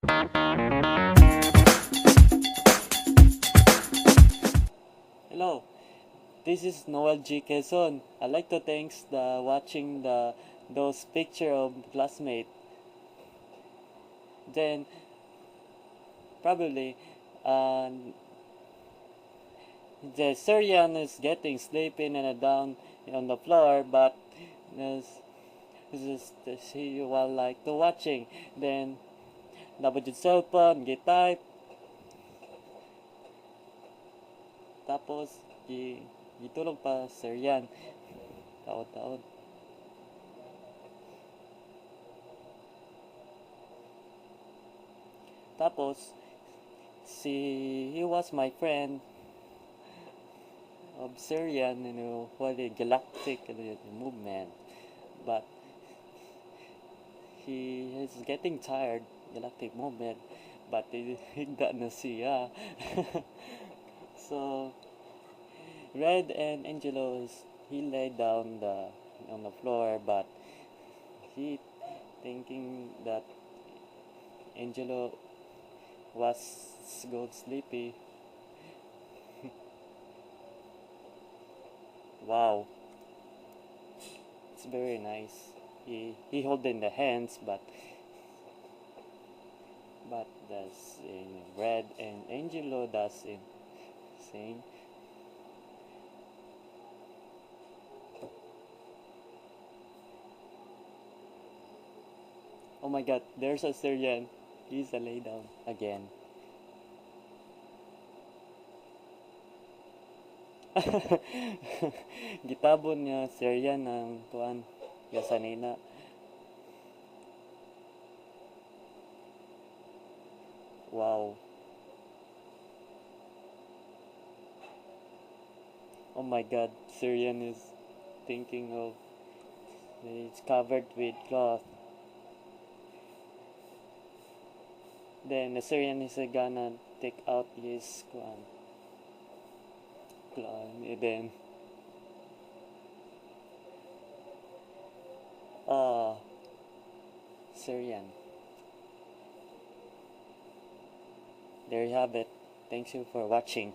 Hello, this is Noel G. Quezon. I'd like to thanks the watching those picture of classmate. Then probably uh, the Syrian is getting sleeping and down on the floor, but this is she will like to watching. Then dapat yung cellphone, type tapos gitulog pa Syrian. Taon-taon. Tapos he was my friend of Syrian, what the galactic movement, but he is getting tired galactic movement, but he got na siya. So Red and Angelo he lay down on the floor, but he thinking that Angelo was go sleepy. Wow, it's very nice. He holding the hands, but that's in Red and Angelo does in same. Oh my god, there's a Syrian. He's a lay down again. Gitabon niya Syrian ng kuan gasanina. Wow. Oh my god, Syrian is thinking of it's covered with cloth. Then the Syrian is gonna take out his cloth. And then Syrian. There you have it. Thanks you for watching.